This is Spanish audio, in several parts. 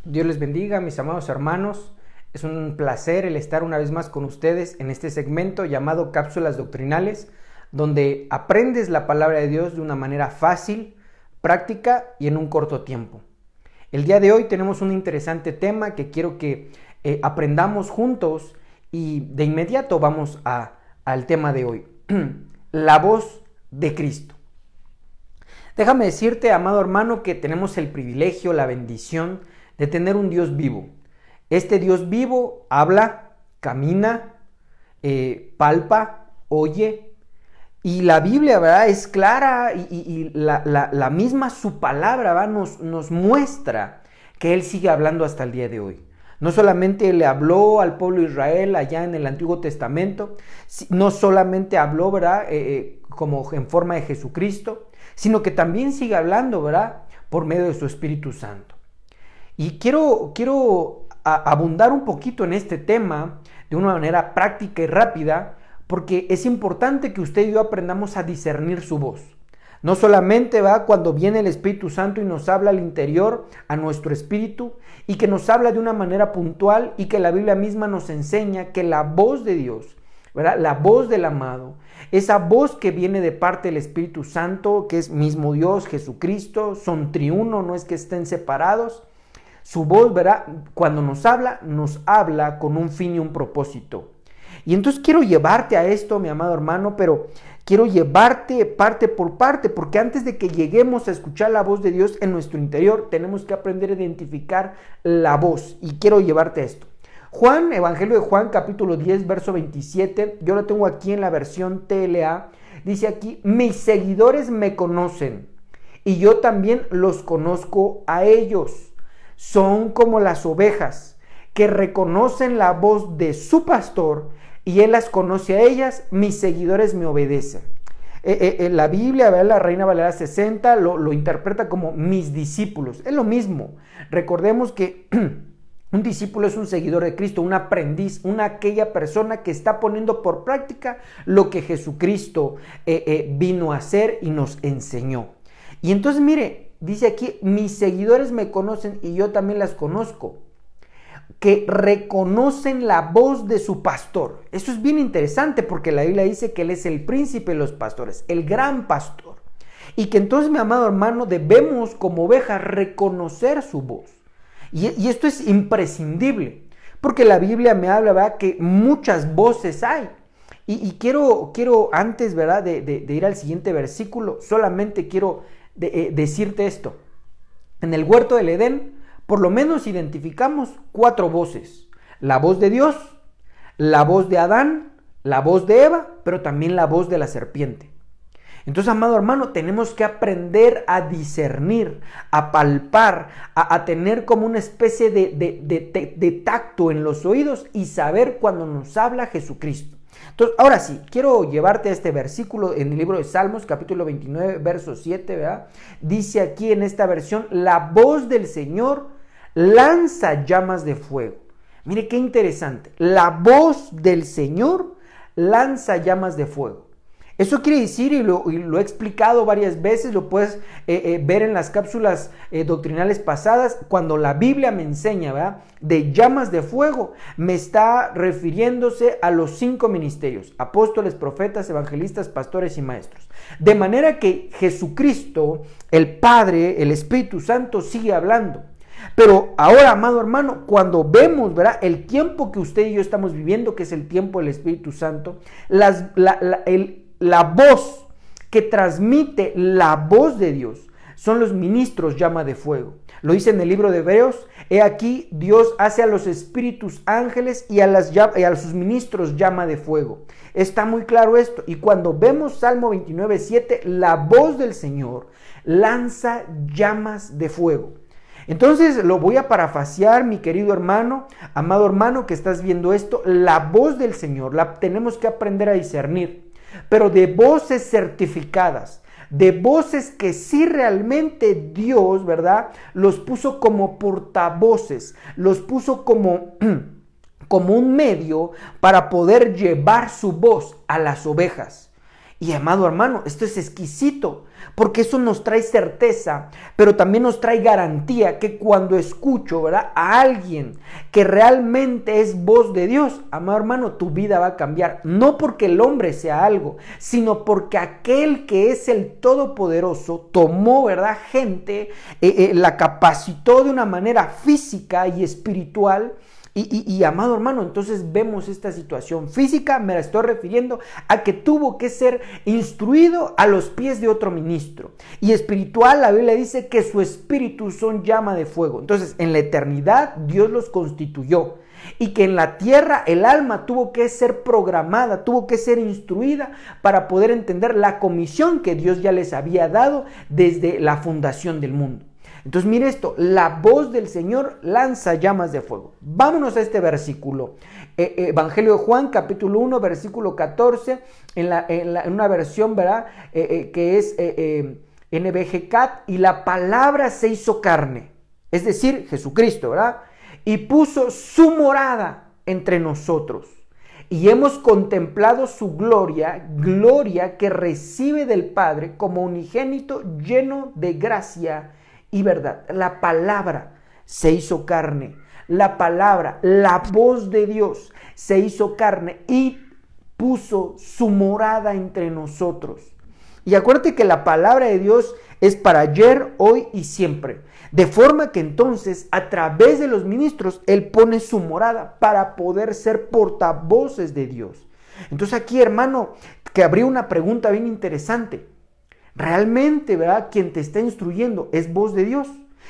Dios les bendiga, mis amados hermanos. Es un placer el estar una vez más con ustedes en este segmento llamado Cápsulas Doctrinales, donde aprendes la palabra de Dios de una manera fácil, práctica y en un corto tiempo. El día de hoy tenemos un interesante tema que quiero que aprendamos juntos y de inmediato vamos al tema de hoy. La voz de Cristo. Déjame decirte, amado hermano, que tenemos el privilegio, la bendición de tener un Dios vivo. Este Dios vivo habla, camina, palpa, oye, y la Biblia, ¿verdad?, es clara y la misma su palabra, ¿verdad?, nos muestra que Él sigue hablando hasta el día de hoy. No solamente le habló al pueblo de Israel allá en el Antiguo Testamento, no solamente habló, ¿verdad?, como en forma de Jesucristo, sino que también sigue hablando, ¿verdad?, por medio de su Espíritu Santo. Y quiero abundar un poquito en este tema de una manera práctica y rápida, porque es importante que usted y yo aprendamos a discernir su voz. No solamente va cuando viene el Espíritu Santo y nos habla al interior, a nuestro espíritu, y que nos habla de una manera puntual y que la Biblia misma nos enseña que la voz de Dios, ¿verdad?, la voz del amado, esa voz que viene de parte del Espíritu Santo, que es mismo Dios, Jesucristo, son triuno, no es que estén separados. Su voz, ¿verdad?, cuando nos habla con un fin y un propósito. Y entonces quiero llevarte a esto, mi amado hermano, pero quiero llevarte parte por parte, porque antes de que lleguemos a escuchar la voz de Dios en nuestro interior, tenemos que aprender a identificar la voz. Y quiero llevarte a esto. Juan, Evangelio de Juan, capítulo 10, verso 27, yo lo tengo aquí en la versión TLA, dice aquí: mis seguidores me conocen y yo también los conozco a ellos. Son como las ovejas que reconocen la voz de su pastor y él las conoce a ellas. Mis seguidores me obedecen. La Biblia, ¿verdad?, la Reina Valera 60 lo interpreta como mis discípulos. Es lo mismo. Recordemos que un discípulo es un seguidor de Cristo, un aprendiz, aquella persona que está poniendo por práctica lo que Jesucristo vino a hacer y nos enseñó. Y entonces mire, dice aquí: mis seguidores me conocen y yo también las conozco, que reconocen la voz de su pastor. Eso es bien interesante porque la Biblia dice que Él es el príncipe de los pastores, el gran pastor. Y que entonces, mi amado hermano, debemos como ovejas reconocer su voz. Y esto es imprescindible, porque la Biblia me habla, ¿verdad?, que muchas voces hay. Y quiero antes, ¿verdad?, de ir al siguiente versículo, solamente quiero decirte esto. En el huerto del Edén, por lo menos identificamos 4 voces: la voz de Dios, la voz de Adán, la voz de Eva, pero también la voz de la serpiente. Entonces, amado hermano, tenemos que aprender a discernir, a palpar, a tener como una especie de tacto en los oídos y saber cuando nos habla Jesucristo. Entonces, ahora sí, quiero llevarte a este versículo en el libro de Salmos, capítulo 29, verso 7, ¿verdad? Dice aquí en esta versión: la voz del Señor lanza llamas de fuego. Mire qué interesante. La voz del Señor lanza llamas de fuego. Eso quiere decir, y lo he explicado varias veces, lo puedes ver en las cápsulas doctrinales pasadas, cuando la Biblia me enseña, ¿verdad?, de llamas de fuego, me está refiriéndose a los 5 ministerios: apóstoles, profetas, evangelistas, pastores y maestros. De manera que Jesucristo, el Padre, el Espíritu Santo sigue hablando. Pero ahora, amado hermano, cuando vemos, ¿verdad?, el tiempo que usted y yo estamos viviendo, que es el tiempo del Espíritu Santo, la voz que transmite la voz de Dios son los ministros llama de fuego. Lo dice en el libro de Hebreos: he aquí, Dios hace a los espíritus ángeles y a sus ministros llama de fuego. Está muy claro esto. Y cuando vemos Salmo 29, 7, la voz del Señor lanza llamas de fuego. Entonces lo voy a parafasear, mi querido hermano, amado hermano que estás viendo esto. La voz del Señor la tenemos que aprender a discernir, pero de voces certificadas, de voces que sí realmente Dios, ¿verdad?, los puso como portavoces, los puso como un medio para poder llevar su voz a las ovejas. Y amado hermano, esto es exquisito, porque eso nos trae certeza, pero también nos trae garantía que cuando escucho, ¿verdad?, a alguien que realmente es voz de Dios, amado hermano, tu vida va a cambiar. No porque el hombre sea algo, sino porque aquel que es el Todopoderoso tomó, ¿verdad?, gente, la capacitó de una manera física y espiritual. Y amado hermano, entonces vemos esta situación física, me la estoy refiriendo a que tuvo que ser instruido a los pies de otro ministro. Y espiritual, la Biblia dice que su espíritu son llama de fuego. Entonces, en la eternidad Dios los constituyó. Y que en la tierra el alma tuvo que ser programada, tuvo que ser instruida para poder entender la comisión que Dios ya les había dado desde la fundación del mundo. Entonces mire esto, la voz del Señor lanza llamas de fuego. Vámonos a este versículo. Evangelio de Juan, capítulo 1, versículo 14, en una versión, ¿verdad?, que es NBG-CAT, y la palabra se hizo carne, es decir, Jesucristo, ¿verdad?, y puso su morada entre nosotros. Y hemos contemplado su gloria, gloria que recibe del Padre como unigénito, lleno de gracia y verdad. La palabra se hizo carne. La palabra, la voz de Dios se hizo carne y puso su morada entre nosotros. Y acuérdate que la palabra de Dios es para ayer, hoy y siempre. De forma que entonces a través de los ministros Él pone su morada para poder ser portavoces de Dios. Entonces aquí, hermano, que habría una pregunta bien interesante. Realmente, ¿verdad?, quien te está instruyendo es voz de Dios.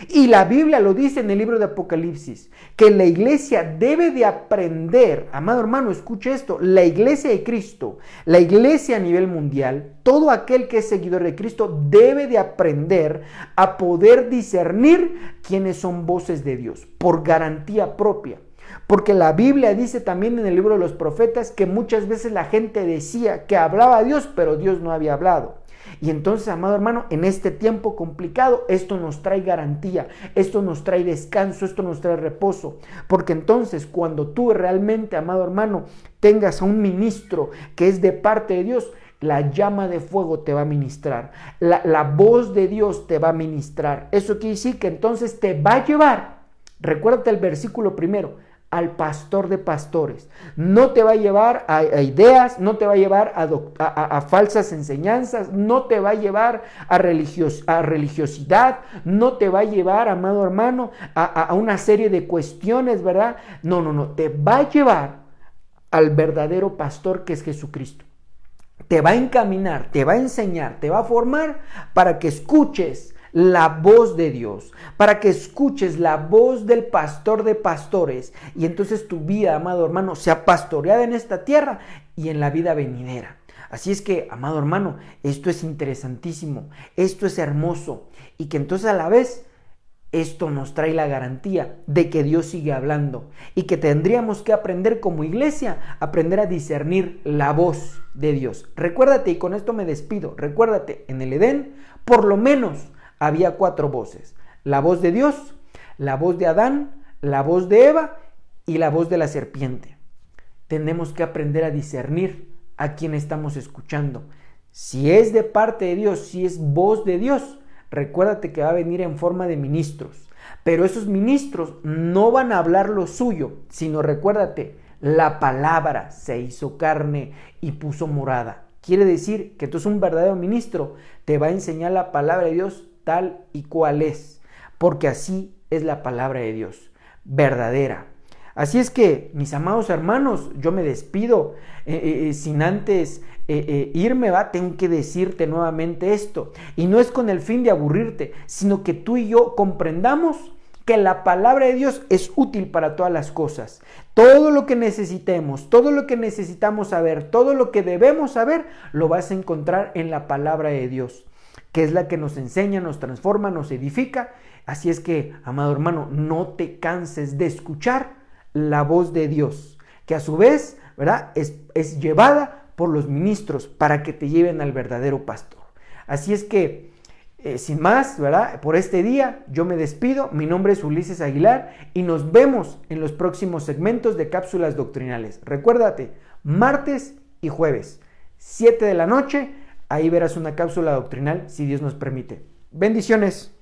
Y la Biblia lo dice en el libro de Apocalipsis, que la iglesia debe de aprender, amado hermano, escuche esto, la iglesia de Cristo, la iglesia a nivel mundial, todo aquel que es seguidor de Cristo debe de aprender a poder discernir quiénes son voces de Dios, por garantía propia. Porque la Biblia dice también en el libro de los profetas que muchas veces la gente decía que hablaba a Dios, pero Dios no había hablado. Y entonces, amado hermano, en este tiempo complicado, esto nos trae garantía, esto nos trae descanso, esto nos trae reposo. Porque entonces, cuando tú realmente, amado hermano, tengas a un ministro que es de parte de Dios, la llama de fuego te va a ministrar, la voz de Dios te va a ministrar. Eso quiere decir que entonces te va a llevar, recuérdate el versículo primero, al pastor de pastores. No te va a llevar a ideas, no te va a llevar a falsas enseñanzas, no te va a llevar a religiosidad, no te va a llevar, amado hermano, a una serie de cuestiones, ¿verdad? No, te va a llevar al verdadero pastor que es Jesucristo. Te va a encaminar, te va a enseñar, te va a formar para que escuches la voz de Dios, para que escuches la voz del pastor de pastores, y entonces tu vida, amado hermano, sea pastoreada en esta tierra y en la vida venidera. Así es que, amado hermano, esto es interesantísimo, esto es hermoso, y que entonces a la vez esto nos trae la garantía de que Dios sigue hablando y que tendríamos que aprender como iglesia, aprender a discernir la voz de Dios. Recuérdate, y con esto me despido, recuérdate, en el Edén, por lo menos había 4 voces: la voz de Dios, la voz de Adán, la voz de Eva y la voz de la serpiente. Tenemos que aprender a discernir a quién estamos escuchando. Si es de parte de Dios, si es voz de Dios, recuérdate que va a venir en forma de ministros. Pero esos ministros no van a hablar lo suyo, sino recuérdate, la palabra se hizo carne y puso morada. Quiere decir que tú, un verdadero ministro, te va a enseñar la palabra de Dios tal y cual es, porque así es la palabra de Dios, verdadera. Así es que, mis amados hermanos, yo me despido sin antes irme, tengo que decirte nuevamente esto, y no es con el fin de aburrirte, sino que tú y yo comprendamos que la palabra de Dios es útil para todas las cosas. Todo lo que necesitemos, todo lo que necesitamos saber, todo lo que debemos saber, lo vas a encontrar en la palabra de Dios, que es la que nos enseña, nos transforma, nos edifica. Así es que, amado hermano, no te canses de escuchar la voz de Dios, que a su vez, ¿verdad?, es llevada por los ministros para que te lleven al verdadero pastor. Así es que, sin más, ¿verdad?, por este día yo me despido. Mi nombre es Ulises Aguilar y nos vemos en los próximos segmentos de Cápsulas Doctrinales. Recuérdate, martes y jueves, 7 de la noche. Ahí verás una cápsula doctrinal si Dios nos permite. Bendiciones.